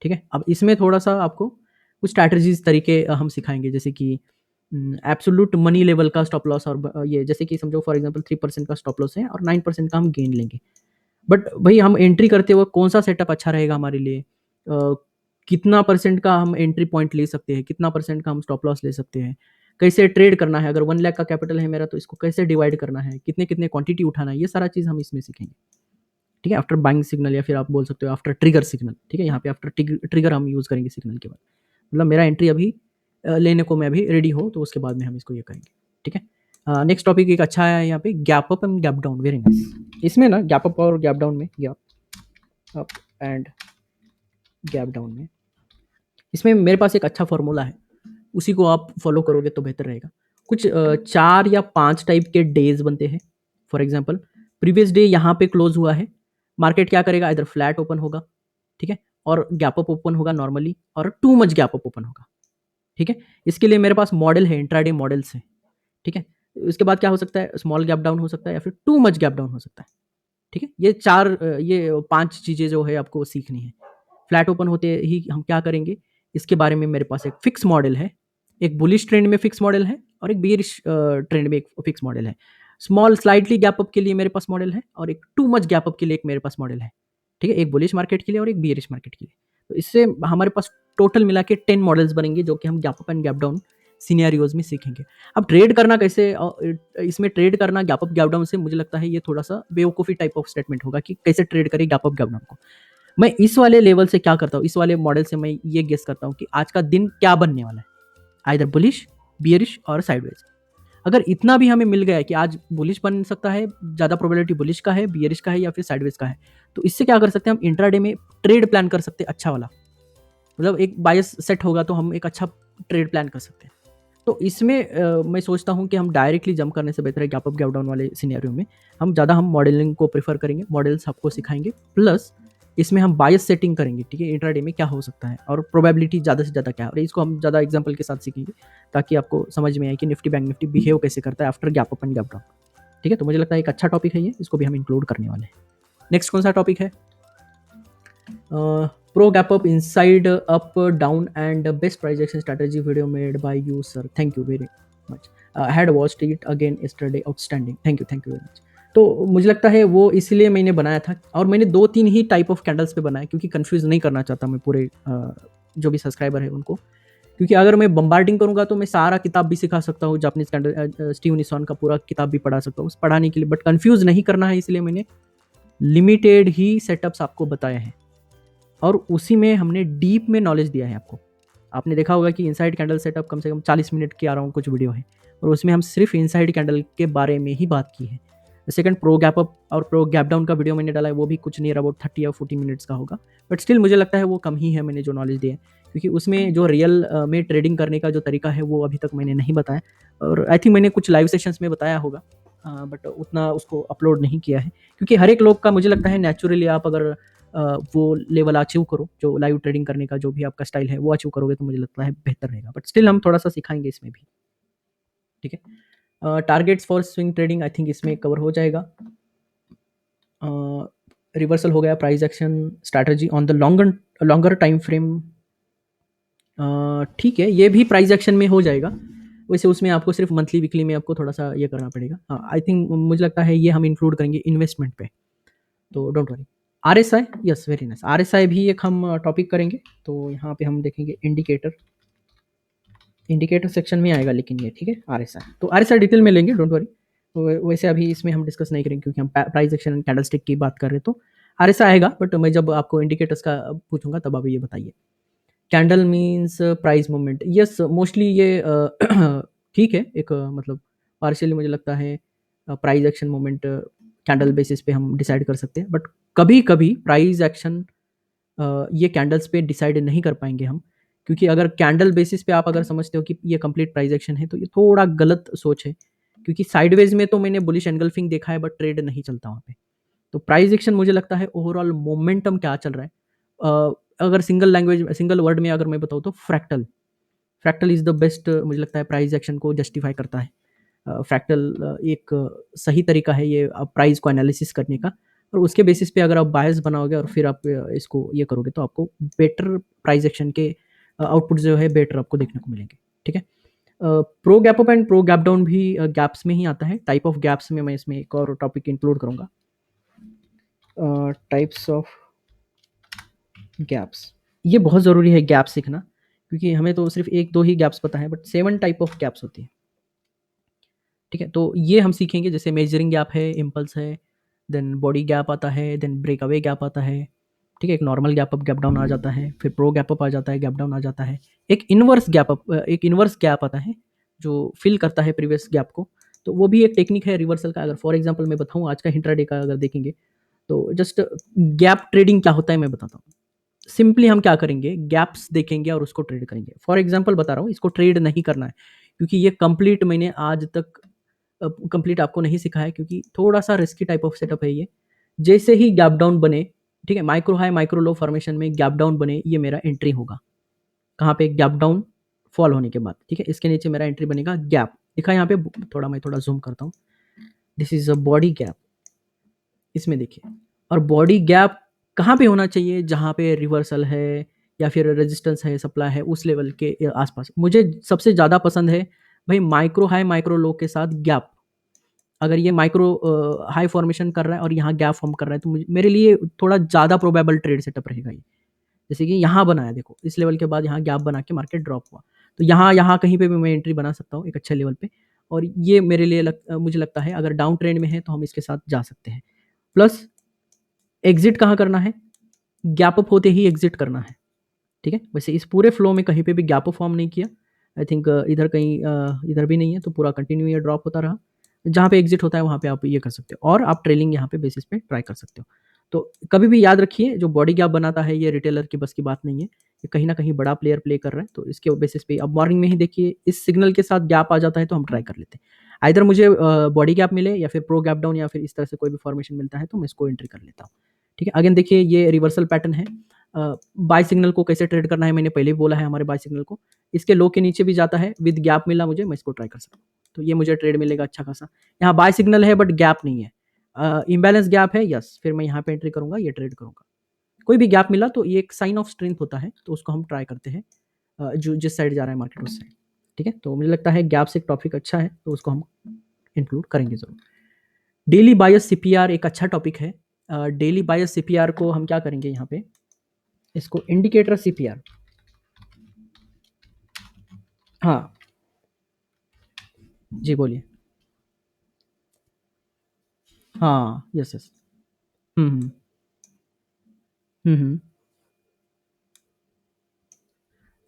ठीक है। अब इसमें थोड़ा सा आपको कुछ स्ट्रैटेजीज तरीके हम सिखाएंगे, जैसे कि एब्सोल्यूट मनी लेवल का स्टॉप लॉस, और ये जैसे कि समझो फॉर एग्जांपल 3% का स्टॉप लॉस है और 9% का हम गेन लेंगे, बट भाई हम एंट्री करते हुए कौन सा सेटअप अच्छा रहेगा हमारे लिए, कितना परसेंट का हम एंट्री पॉइंट ले सकते हैं, कितना परसेंट का हम स्टॉप लॉस ले सकते हैं, कैसे ट्रेड करना है, अगर 1 लाख का कैपिटल है मेरा तो इसको कैसे डिवाइड करना है, कितने कितने क्वांटिटी उठाना है, ये सारा चीज़ हम इसमें सीखेंगे, ठीक है। आफ्टर बाइंग सिग्नल, या फिर आप बोल सकते हो आफ्टर ट्रिगर सिग्नल, ठीक है। यहाँ पे आफ्टर ट्रिगर हम यूज़ करेंगे सिग्नल के बाद, मतलब मेरा एंट्री अभी लेने को मैं अभी रेडी हो, तो उसके बाद में हम इसको ये करेंगे, ठीक है। नेक्स्ट टॉपिक एक अच्छा है यहाँ पे, gap up and gap down, very nice. इसमें ना गैप अप और गैप डाउन में, gap up and gap down में, इसमें मेरे पास एक अच्छा फॉर्मूला है, उसी को आप फॉलो करोगे तो बेहतर रहेगा। कुछ 4 या 5 टाइप के डेज बनते हैं। फॉर एग्जांपल, प्रीवियस डे यहाँ पे क्लोज हुआ है, मार्केट क्या करेगा, इधर फ्लैट ओपन होगा, ठीक है, और गैप अप ओपन होगा नॉर्मली, और too much gap up open होगा, ठीक है। इसके लिए मेरे पास मॉडल है, इंट्राडे मॉडल्स है, ठीक है। उसके बाद क्या हो सकता है, स्मॉल गैप डाउन हो सकता है या फिर टू मच गैप डाउन हो सकता है, ठीक है। ये 5 चीज़ें जो है आपको सीखनी है। फ्लैट ओपन होते ही हम क्या करेंगे, इसके बारे में मेरे पास एक फिक्स मॉडल है, एक बुलिश ट्रेंड में फिक्स मॉडल है और एक बेरिश ट्रेंड में एक फिक्स मॉडल है। स्मॉल स्लाइटली गैप अप के लिए मेरे पास मॉडल है, और एक टू मच गैप अप के लिए एक मेरे पास मॉडल है, ठीक है। एक बुलिश मार्केट के लिए और एक बेरिश मार्केट के लिए। तो इससे हमारे पास टोटल मिला के 10 मॉडल्स बनेंगे, जो कि हम gap up and gap down scenarios में सीखेंगे। अब ट्रेड करना कैसे, इसमें ट्रेड करना गैप अप गैप डाउन से, मुझे लगता है ये थोड़ा सा बेवकूफ़ी टाइप ऑफ स्टेटमेंट होगा कि कैसे ट्रेड करें गैप अप गैप डाउन को। मैं इस वाले लेवल से क्या करता हूँ, इस वाले मॉडल से मैं ये गेस करता हूँ कि आज का दिन क्या बनने वाला है, आइदर बुलिश, बियरिश और साइडवेज। अगर इतना भी हमें मिल गया है कि आज बुलिश बन सकता है, ज़्यादा प्रोबेबिलिटी बुलिश का है, बियरिश का है या फिर साइडवेज का है, तो इससे क्या कर सकते हैं, हम इंट्राडे में ट्रेड प्लान कर सकते हैं अच्छा वाला, मतलब एक बायस सेट होगा तो हम एक अच्छा ट्रेड प्लान कर सकते हैं। तो इसमें मैं सोचता हूँ कि हम डायरेक्टली जंप करने से बेहतर है गैप अप गैप डाउन वाले सिनेरियो में हम मॉडलिंग को प्रेफर करेंगे, मॉडल्स आपको सिखाएंगे, प्लस इसमें हम बायस सेटिंग करेंगे, ठीक है, इंट्राडे में क्या हो सकता है और प्रोबेबिलिटी ज़्यादा से ज़्यादा क्या है, और इसको हम ज़्यादा एग्जांपल के साथ सीखेंगे, ताकि आपको समझ में आए कि निफ्टी बैंक निफ्टी बिहेव कैसे करता है after gap up and gap down, ठीक है। तो मुझे लगता है एक अच्छा टॉपिक है ये, इसको भी हम इंक्लूड करने वाले हैं। नेक्स्ट कौन सा टॉपिक है, pro gap up inside up down and best price action strategy video made by you sir, thank you very much, I had watched it again yesterday, outstanding, thank you very much। तो मुझे लगता है वो इसलिए मैंने बनाया था, और मैंने 2-3 ही टाइप ऑफ कैंडल्स पे बनाया, क्योंकि कंफ्यूज नहीं करना चाहता मैं पूरे जो भी सब्सक्राइबर है उनको, क्योंकि अगर मैं बम्बार्डिंग करूंगा तो मैं सारा किताब भी सिखा सकता हूँ, जापानीज कैंडल स्टीव निसॉन का पूरा किताब भी पढ़ा सकता हूँ उस पढ़ाने के लिए, बट कंफ्यूज नहीं करना है, इसलिए मैंने लिमिटेड ही सेटअप्स आपको बताए हैं, और उसी में हमने डीप में नॉलेज दिया है आपको। आपने देखा होगा कि इनसाइड कैंडल सेटअप कम से कम 40 मिनट की आ रहा हूँ कुछ वीडियो है, और उसमें हम सिर्फ इनसाइड कैंडल के बारे में ही बात की है। सेकंड प्रो गैप अप और प्रो गैप डाउन का वीडियो मैंने डाला है, वो भी कुछ नियर अबाउट 30 या 40 मिनट्स का होगा, बट स्टिल मुझे लगता है वो कम ही है मैंने जो नॉलेज दिया है, क्योंकि उसमें जो रियल में ट्रेडिंग करने का जो तरीका है वो अभी तक मैंने नहीं बताया, और आई थिंक मैंने कुछ लाइव सेशंस में बताया होगा, बट उतना उसको अपलोड नहीं किया है, क्योंकि हर एक लोग का मुझे लगता है नेचुरली आप अगर वो लेवल अचीव करो, जो लाइव ट्रेडिंग करने का जो भी आपका स्टाइल है वो अचीव करोगे तो मुझे लगता है बेहतर रहेगा, बट स्टिल हम थोड़ा सा सिखाएंगे इसमें भी, ठीक है। Targets for swing trading I think इसमें कवर हो जाएगा। रिवर्सल हो गया, price action strategy on the longer time frame, ठीक है, ये भी प्राइस एक्शन में हो जाएगा, वैसे उसमें आपको सिर्फ मंथली वीकली में आपको थोड़ा सा ये करना पड़ेगा, हाँ आई थिंक मुझे लगता है ये हम इंक्लूड करेंगे इन्वेस्टमेंट पे, तो don't worry. R S I, yes very nice, R S I भी एक हम टॉपिक करेंगे, तो यहाँ पे हम देखेंगे इंडिकेटर, इंडिकेटर सेक्शन में आएगा लेकिन ये, ठीक है, आर एस आई, तो आर एस आई डिटेल में लेंगे, डोंट वरी, वैसे अभी इसमें हम डिस्कस नहीं करेंगे क्योंकि हम प्राइस एक्शन एंड कैंडलस्टिक की बात कर रहे हैं, तो आर एस आई आएगा, बट मैं जब आपको इंडिकेटर्स का पूछूंगा तब आप ये बताइए। Candle means price movement, yes mostly ये ठीक है, एक मतलब पार्शियली मुझे लगता है price action movement candle basis पे हम डिसाइड कर सकते हैं, बट कभी कभी प्राइस एक्शन ये कैंडल्स पे डिसाइड नहीं कर पाएंगे हम, क्योंकि अगर कैंडल बेसिस पे आप अगर समझते हो कि ये कंप्लीट प्राइस एक्शन है तो ये थोड़ा गलत सोच है, क्योंकि साइडवेज में तो मैंने बुलिश एंगल्फिंग देखा है बट ट्रेड नहीं चलता वहाँ पे, तो प्राइस एक्शन मुझे लगता है ओवरऑल मोमेंटम क्या चल रहा है, अगर सिंगल वर्ड में अगर मैं बताऊँ तो fractal, fractal is the best मुझे लगता है प्राइस एक्शन को जस्टिफाई करता है, फ्रैक्टल एक सही तरीका है ये प्राइस को एनालिसिस करने का, और उसके बेसिस पे अगर आप बायस बनाओगे और फिर आप इसको ये करोगे तो आपको बेटर प्राइस एक्शन के आउटपुट जो है बेटर आपको देखने को मिलेंगे, ठीक है। Pro gap up and pro gap down भी गैप्स में ही आता है, टाइप ऑफ गैप्स में मैं इसमें एक और टॉपिक इंक्लूड करूंगा, टाइप्स ऑफ गैप्स, ये बहुत ज़रूरी है गैप सीखना, क्योंकि हमें तो सिर्फ एक दो ही गैप्स पता है बट 7 टाइप ऑफ गैप्स होती है, ठीक है, तो ये हम सीखेंगे, जैसे मेजरिंग गैप है, इम्पल्स है, देन बॉडी गैप आता है, देन ब्रेक अवे गैप आता है, ठीक है, एक normal gap up gap down आ जाता है, फिर प्रो गैप अप आ जाता है, गैप डाउन आ जाता है, एक इन्वर्स गैप अप, एक इन्वर्स गैप आता है जो फिल करता है प्रीवियस गैप को, तो वो भी एक टेक्निक है रिवर्सल का, अगर फॉर एग्जांपल मैं बताऊं आज का इंट्राडे का अगर देखेंगे, तो जस्ट गैप ट्रेडिंग क्या होता है मैं बताता हूँ, सिंपली हम क्या करेंगे, गैप्स देखेंगे और उसको ट्रेड करेंगे, फॉर एग्जांपल बता रहा हूँ, इसको ट्रेड नहीं करना है, क्योंकि ये कंप्लीट मैंने आज तक कंप्लीट आपको नहीं सिखाया है, क्योंकि थोड़ा सा रिस्की टाइप ऑफ सेटअप है ये, जैसे ही गैप डाउन बने, ठीक है, माइक्रो हाई माइक्रो लो फॉर्मेशन में गैप डाउन बने, ये मेरा एंट्री होगा, कहाँ पे, गैप डाउन फॉल होने के बाद, ठीक है, इसके नीचे मेरा एंट्री बनेगा गैप, दिखा यहाँ पे, मैं थोड़ा जूम करता हूँ, this is a body gap, इसमें देखिए, और बॉडी गैप कहाँ पे होना चाहिए, जहाँ पे रिवर्सल है या फिर रेजिस्टेंस है, सप्लाई है, उस लेवल के आसपास, मुझे सबसे ज़्यादा पसंद है भाई माइक्रो हाई माइक्रो लो के साथ गैप, अगर ये माइक्रो हाई फॉर्मेशन कर रहा है और यहाँ गैप फॉर्म कर रहा है तो मेरे लिए थोड़ा ज़्यादा प्रोबेबल ट्रेड सेटअप रहेगा ये, जैसे कि यहाँ बनाया देखो, इस लेवल के बाद यहाँ गैप बना के मार्केट ड्रॉप हुआ, तो यहाँ यहाँ कहीं पे भी मैं एंट्री बना सकता हूँ एक अच्छे लेवल पे, और ये मेरे लिए मुझे लगता है अगर डाउन ट्रेंड में है तो हम इसके साथ जा सकते हैं, प्लस एग्जिट कहाँ करना है, गैप अप होते ही एग्जिट करना है, ठीक है, वैसे इस पूरे फ्लो में कहीं पे भी गैप अप फॉर्म नहीं किया, आई थिंक इधर कहीं इधर भी नहीं है, तो पूरा कंटिन्यू ये ड्रॉप होता रहा, जहाँ पे एग्जिट होता है वहाँ पे आप ये कर सकते हो, और आप ट्रेलिंग यहाँ पे बेसिस पे ट्राई कर सकते हो, तो कभी भी याद रखिए जो बॉडी गैप बनाता है ये रिटेलर की बस की बात नहीं है, ये कहीं ना कहीं बड़ा प्लेयर प्ले कर रहा है, तो इसके बेसिस पे अब मॉर्निंग में ही देखिए इस सिग्नल के साथ गैप आ जाता है तो हम ट्राई कर लेते हैं, इधर मुझे बॉडी गैप मिले या फिर प्रो गैप डाउन या फिर इस तरह से कोई भी फॉर्मेशन मिलता है तो मैं इसको एंट्री कर लेता हूँ, ठीक है। अगेन देखिए ये रिवर्सल पैटर्न है, बाय सिग्नल को कैसे ट्रेड करना है मैंने पहले भी बोला है, हमारे बाय सिग्नल को इसके लो के नीचे भी जाता है, विद गैप मिला मुझे, मैं इसको ट्राई कर सकता हूँ, तो ये मुझे ट्रेड मिलेगा अच्छा खासा, यहाँ बाय सिग्नल है बट गैप नहीं है, इम्बैलेंस गैप है, यस, फिर मैं यहाँ पे एंट्री करूंगा, ये ट्रेड करूंगा, कोई भी गैप मिला तो ये एक साइन ऑफ स्ट्रेंथ होता है, तो उसको हम ट्राई करते हैं, जो जिस साइड जा रहा है मार्केट उस साइड, ठीक है, तो मुझे लगता है गैप से एक टॉपिक अच्छा है तो उसको हम इंक्लूड करेंगे जरूर। डेली बायस सीपीआर एक अच्छा टॉपिक है, डेली बायस सीपीआर को हम क्या करेंगे यहाँ पे, इसको इंडिकेटर सीपीआर, हाँ जी बोलिए, हाँ यस यस, हम्म हम्म,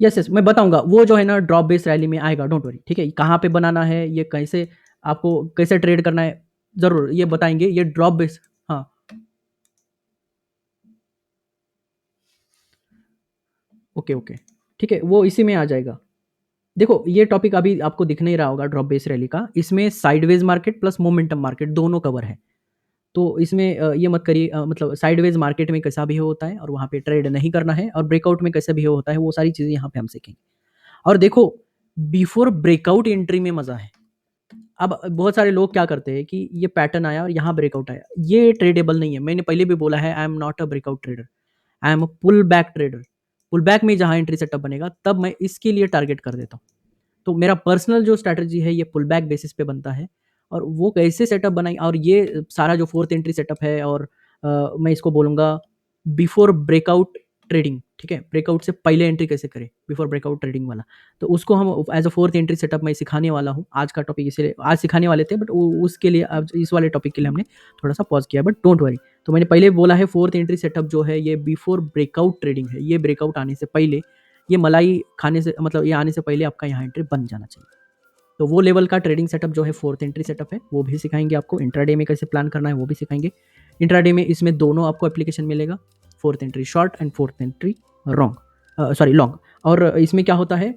यस यस मैं बताऊंगा, वो जो है ना ड्रॉप बेस्ड रैली में आएगा, डोंट वरी, ठीक है, कहाँ पे बनाना है, ये कैसे आपको कैसे ट्रेड करना है, ज़रूर ये बताएँगे, ये ड्रॉप बेस। हाँ, ओके, ओके। ठीक है, वो इसी में आ जाएगा। देखो, ये टॉपिक अभी आपको दिख नहीं रहा होगा ड्रॉप बेस रैली का, इसमें sideways market plus momentum market दोनों कवर है। तो इसमें ये मत करिए, मतलब साइडवेज़ मार्केट में कैसा बिहेव होता है और वहाँ पे ट्रेड नहीं करना है, और ब्रेकआउट में कैसा बिहेव होता है, वो सारी चीज़ें यहाँ पे हम सीखेंगे। और देखो, बिफोर ब्रेकआउट एंट्री में मज़ा है। अब बहुत सारे लोग क्या करते हैं कि ये पैटर्न आया और यहाँ ब्रेकआउट आया, ये ट्रेडेबल नहीं है। मैंने पहले भी बोला है, I am not a breakout trader, I am a pullback trader. Pullback में जहाँ एंट्री सेटअप बनेगा तब मैं इसके लिए टारगेट कर देता हूँ। तो मेरा पर्सनल जो स्ट्रैटेजी है ये पुल बैक बेसिस पे बनता है, और वो कैसे सेटअप बनाई, और ये सारा जो फोर्थ एंट्री सेटअप है, और मैं इसको बोलूँगा बिफोर ब्रेकआउट ट्रेडिंग, ठीक है? ब्रेकआउट से पहले एंट्री कैसे करें, बिफोर ब्रेकआउट ट्रेडिंग वाला। तो उसको हम as a fourth entry setup मैं सिखाने वाला हूँ। आज का टॉपिक इसलिए आज सिखाने वाले थे, बट उसके लिए आज इस वाले टॉपिक के लिए हमने थोड़ा सा पॉज किया, बट डोंट वरी। तो मैंने पहले बोला है, फोर्थ एंट्री सेटअप जो है ये बिफोर ब्रेकआउट ट्रेडिंग है। ये ब्रेकआउट आने से पहले, ये मलाई खाने से, मतलब ये आने से पहले आपका यहाँ एंट्री बन जाना चाहिए। तो वो लेवल का ट्रेडिंग सेटअप जो है फोर्थ एंट्री सेटअप है, वो भी सिखाएंगे आपको। इंट्राडे में कैसे प्लान करना है वो भी सिखाएंगे। इंट्राडे में इसमें दोनों आपको एप्लीकेशन मिलेगा, fourth entry short and fourth entry long. और इसमें क्या होता है,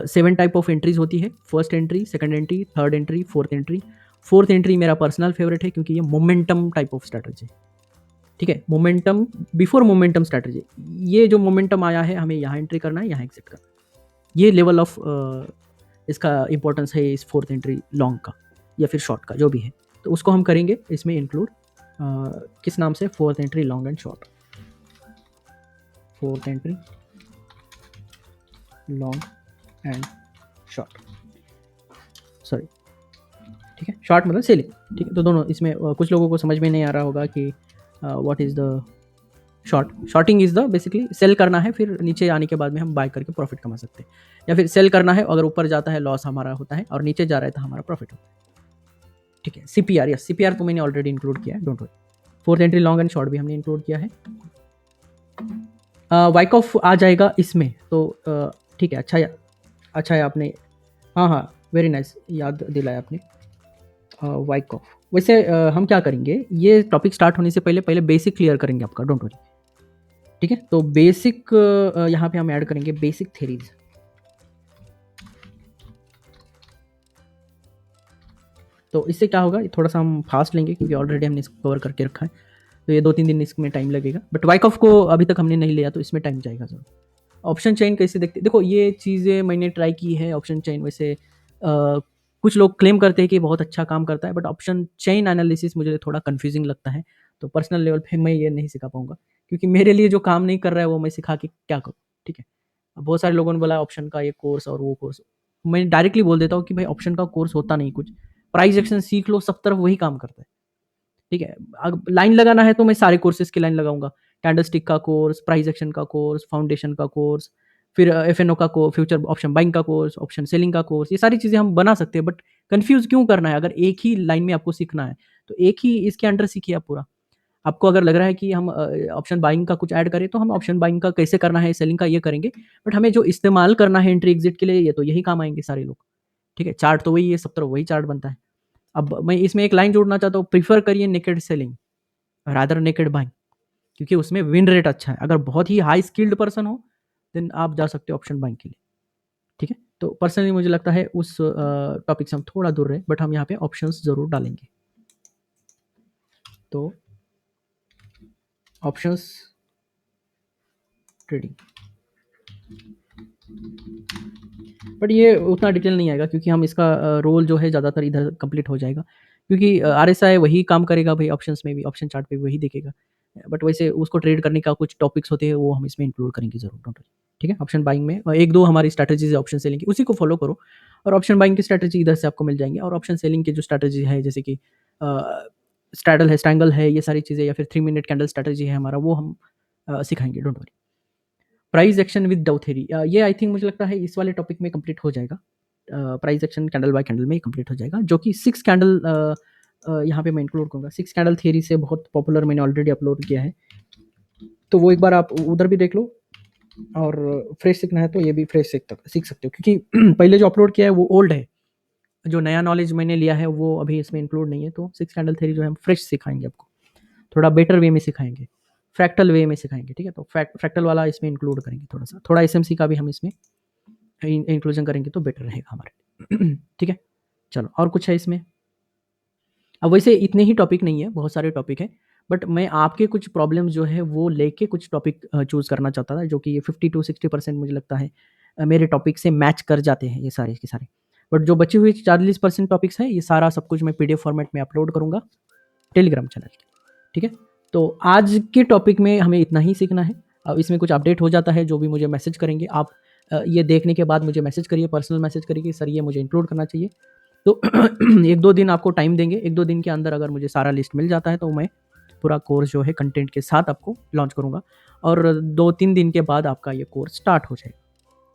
7 टाइप ऑफ एंट्रीज होती है। First entry, second entry, third entry, fourth entry. Fourth entry मेरा पर्सनल फेवरेट है, क्योंकि ये मोमेंटम टाइप ऑफ स्ट्रैटेजी है। ठीक है, मोमेंटम, बिफोर मोमेंटम स्ट्रैटेजी। ये जो मोमेंटम आया है, हमें यहाँ एंट्री करना है, यहाँ एग्जिट करना है। ये लेवल ऑफ इसका इंपॉर्टेंस है इस फोर्थ एंट्री लॉन्ग का या फिर शॉर्ट का, जो भी है। तो उसको हम करेंगे इसमें इंक्लूड, किस नाम से, fourth entry long and short. Fourth entry long and short, sorry, ठीक है, शॉर्ट मतलब सेलिंग। ठीक है, तो दोनों इसमें कुछ लोगों को समझ में नहीं आ रहा होगा कि what is the short. Shorting is the basically sell करना है, फिर नीचे आने के बाद में हम बाय करके प्रॉफिट कमा सकते हैं, या फिर सेल करना है, अगर ऊपर जाता है लॉस हमारा होता है, और नीचे जा रहा है तो हमारा प्रॉफिट होता है। ठीक है, सीपीआर, यस, सीपीआर तो मैंने ऑलरेडी इंक्लूड किया है, don't worry. Fourth entry long and short भी हमने इंक्लूड किया है। वाइक ऑफ आ जाएगा इसमें, तो ठीक है, अच्छा है आपने, हाँ हाँ, वेरी नाइस, याद दिलाया आपने। वाइक ऑफ, वैसे हम क्या करेंगे, ये टॉपिक स्टार्ट होने से पहले पहले बेसिक क्लियर करेंगे आपका, डोंट वरी। ठीक है, तो बेसिक यहाँ पे हम ऐड करेंगे बेसिक थेरीज। तो इससे क्या होगा, थोड़ा सा हम फास्ट लेंगे, क्योंकि ऑलरेडी हमने इसको कवर करके रखा है, तो ये 2-3 दिन इसमें टाइम लगेगा। बट वाइक ऑफ को अभी तक हमने नहीं लिया, तो इसमें टाइम जाएगा जरूर। ऑप्शन चेन कैसे देखते, देखो ये चीज़ें मैंने ट्राई की है। ऑप्शन चेन वैसे कुछ लोग क्लेम करते हैं कि बहुत अच्छा काम करता है, बट ऑप्शन चेन एनालिसिस मुझे थोड़ा कंफ्यूजिंग लगता है। तो पर्सनल लेवल पे मैं ये नहीं सिखा पाऊंगा, क्योंकि मेरे लिए जो काम नहीं कर रहा है वो मैं सिखा के क्या करूँ। ठीक है, अब बहुत सारे लोगों ने बोला ऑप्शन का ये कोर्स और वो कोर्स, मैं डायरेक्टली बोल देता हूँ कि भाई ऑप्शन का कोर्स होता नहीं कुछ, प्राइस एक्शन सीख लो, सब तरफ वही काम करता है। ठीक है, अगर लाइन लगाना है तो मैं सारे कोर्सेज की लाइन लगाऊंगा, कैंडलस्टिक का कोर्स, प्राइस एक्शन का कोर्स, फाउंडेशन का कोर्स, फिर एफ का कोर्स, फ्यूचर ऑप्शन बाइंग का कोर्स, ऑप्शन सेलिंग का कोर्स, ये सारी चीज़ें हम बना सकते हैं। बट कंफ्यूज क्यों करना है, अगर एक ही लाइन में आपको सीखना है तो एक ही इसके अंडर सीखिए आप पूरा। आपको अगर लग रहा है कि हम ऑप्शन बाइंग का कुछ ऐड करें, तो हम ऑप्शन बाइंग का कैसे करना है, सेलिंग का ये करेंगे। बट हमें जो इस्तेमाल करना है एंट्री एग्जिट के लिए, ये तो यही काम आएंगे सारे लोग। ठीक है, चार्ट तो वही है, सब तरफ वही चार्ट बनता है। अब मैं इसमें एक लाइन जोड़ना चाहता हूँ, प्रीफर करिए naked selling rather naked buying, क्योंकि उसमें विन रेट अच्छा है। अगर बहुत ही हाई स्किल्ड पर्सन हो, देन आप जा सकते हो ऑप्शन बाइंग के लिए। ठीक है, तो पर्सनली मुझे लगता है उस टॉपिक से हम थोड़ा दूर रहे, बट हम यहाँ पे ऑप्शंस जरूर डालेंगे। तो ऑप्शंस ट्रेडिंग, बट ये उतना डिटेल नहीं आएगा, क्योंकि हम इसका रोल जो है ज़्यादातर इधर कंप्लीट हो जाएगा, क्योंकि आरएसआई वही काम करेगा भाई, ऑप्शंस में भी, ऑप्शन चार्ट पे भी वही देखेगा। बट वैसे उसको ट्रेड करने का कुछ टॉपिक्स होते हैं, वो हम इसमें इंक्लूड करेंगे जरूर, डोंट वरी। ठीक है, ऑप्शन बाइंग में एक दो हमारी स्ट्रैटेजीज है ऑप्शन सेलिंग की, उसी को फॉलो करो, और ऑप्शन बाइंग की स्ट्रैटेजी इधर से आपको मिल जाएंगे। और ऑप्शन सेलिंग की जो स्ट्रैटेजी है, जैसे कि स्ट्रैडल है, स्ट्रैंगल है, ये सारी चीज़ें, या फिर 3 मिनट कैंडल स्ट्रैटेजी है हमारा, वो हम सिखाएंगे, don't worry. Price action with डाउ थ्योरी, ये आई थिंक मुझे लगता है इस वाले टॉपिक में कंप्लीट हो जाएगा। Price action candle bye candle में ही कंप्लीट हो जाएगा, जो कि 6 कैंडल यहाँ पे मैं इंक्लूड करूँगा। 6 कैंडल थ्योरी से बहुत पॉपुलर, मैंने ऑलरेडी अपलोड किया है, तो वो एक बार आप उधर भी देख लो। और फ्रेश सीखना है तो ये भी फ्रेश सीख सकते हो, क्योंकि पहले जो अपलोड किया है वो ओल्ड है, जो नया नॉलेज मैंने लिया है वो अभी इसमें इंक्लूड नहीं है, तो 6 कैंडल थ्योरी जो है हम फ्रेश सिखाएँगे आपको, थोड़ा बेटर वे में सिखाएँगे, फ्रैक्टल वे में सिखाएँगे, ठीक है? तो फ्रैक्टल वाला इसमें इंक्लूड करेंगे थोड़ा-सा, थोड़ा एसएमसी का भी हम इसमें इंक्लूजन करेंगे तो बेटर रहेगा हमारे लिए। ठीक है? चलो, और कुछ है इसमें? अब वैसे इतने ही टॉपिक नहीं है, बहुत सारे टॉपिक हैं, बट मैं आपके कुछ प्रॉब्लम्स जो है वो लेके कुछ टॉपिक चूज़ करना चाहता था, जो कि ये 50 टू 60% मुझे लगता है मेरे टॉपिक से मैच कर जाते हैं ये सारे के सारे। बट जो बचे हुए 40% टॉपिक्स हैं, ये सारा सब कुछ मैं पीडीएफ फॉर्मेट में अपलोड करूँगा टेलीग्राम चैनल पे, ठीक है? तो आज के टॉपिक में हमें इतना ही सीखना है। अब इसमें कुछ अपडेट हो जाता है, जो भी मुझे मैसेज करेंगे आप, ये देखने के बाद मुझे मैसेज करिए, पर्सनल मैसेज करिए कि सर ये मुझे इंक्लूड करना चाहिए। तो 1-2 दिन आपको टाइम देंगे, 1-2 दिन के अंदर अगर मुझे सारा लिस्ट मिल जाता है तो मैं पूरा कोर्स जो है कंटेंट के साथ आपको लॉन्च करूँगा, और 2-3 दिन के बाद आपका ये कोर्स स्टार्ट हो जाएगा,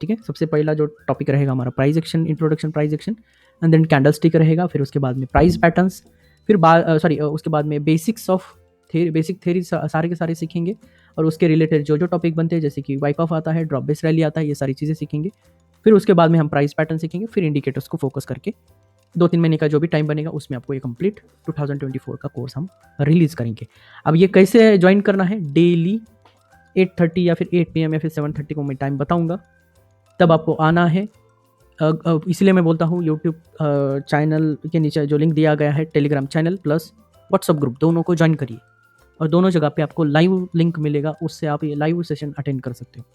ठीक है? सबसे पहला जो टॉपिक रहेगा हमारा price action, introduction price action, and then candlestick रहेगा, फिर उसके बाद में प्राइस पैटर्न्स, फिर उसके बाद में बेसिक्स ऑफ बेसिक थ्योरी सारे के सारे सीखेंगे, और उसके रिलेटेड जो टॉपिक बनते हैं, जैसे कि वाइप ऑफ आता है, ड्रॉप बेस रैली आता है, ये सारी चीज़ें सीखेंगे। फिर उसके बाद में हम प्राइस पैटर्न सीखेंगे, फिर इंडिकेटर्स को फोकस करके 2-3 महीने का जो भी टाइम बनेगा उसमें आपको ये कंप्लीट 2024 का कोर्स हम रिलीज़ करेंगे। अब ये कैसे ज्वाइन करना है, डेली 8:30 या फिर 8 पीएम या फिर 7:30 को मैं टाइम बताऊँगा, तब आपको आना है। इसलिए मैं बोलता हूँ यूट्यूब चैनल के नीचे जो लिंक दिया गया है, Telegram channel plus WhatsApp group, दोनों को ज्वाइन करिए, और दोनों जगह पे आपको लाइव लिंक मिलेगा, उससे आप ये लाइव सेशन अटेंड कर सकते हो।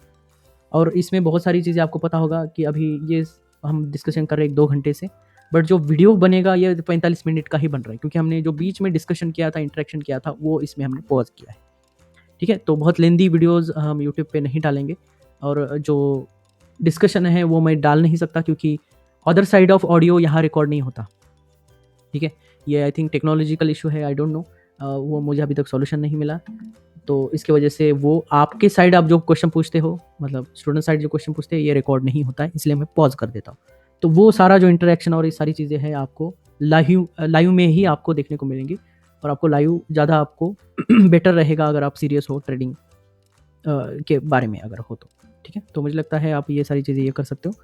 और इसमें बहुत सारी चीज़ें आपको पता होगा कि अभी ये हम डिस्कशन कर रहे हैं 1-2 घंटे से, बट जो वीडियो बनेगा ये 45 मिनट का ही बन रहा है, क्योंकि हमने जो बीच में डिस्कशन किया था, इंटरेक्शन किया था, वो इसमें हमने पॉज़ किया है, ठीक है? तो बहुत लेंदी वीडियोज़ हम यूट्यूब पे नहीं डालेंगे, और जो डिस्कशन है वो मैं डाल नहीं सकता, क्योंकि अदर साइड ऑफ ऑडियो यहाँ रिकॉर्ड नहीं होता, ठीक है? ये आई थिंक टेक्नोलॉजिकल इश्यू है, आई डोंट नो, वो मुझे अभी तक सॉल्यूशन नहीं मिला। तो इसकी वजह से वो आपके साइड आप जो क्वेश्चन पूछते हो, मतलब स्टूडेंट साइड जो क्वेश्चन पूछते हैं, ये रिकॉर्ड नहीं होता है, इसलिए मैं पॉज़ कर देता हूँ। तो वो सारा जो इंटरेक्शन और ये सारी चीज़ें हैं, आपको लाइव लाइव में ही आपको देखने को मिलेंगी, और आपको लाइव ज़्यादा आपको बेटर रहेगा अगर आप सीरियस हो ट्रेडिंग के बारे में अगर हो तो, ठीक है? तो मुझे लगता है आप ये सारी चीज़ें ये कर सकते हो।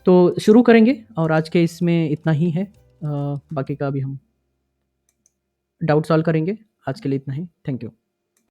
तो शुरू करेंगे, और आज के इसमें इतना ही है, बाकी का अभी हम डाउट सॉल्व करेंगे। आज के लिए इतना ही। Thank you.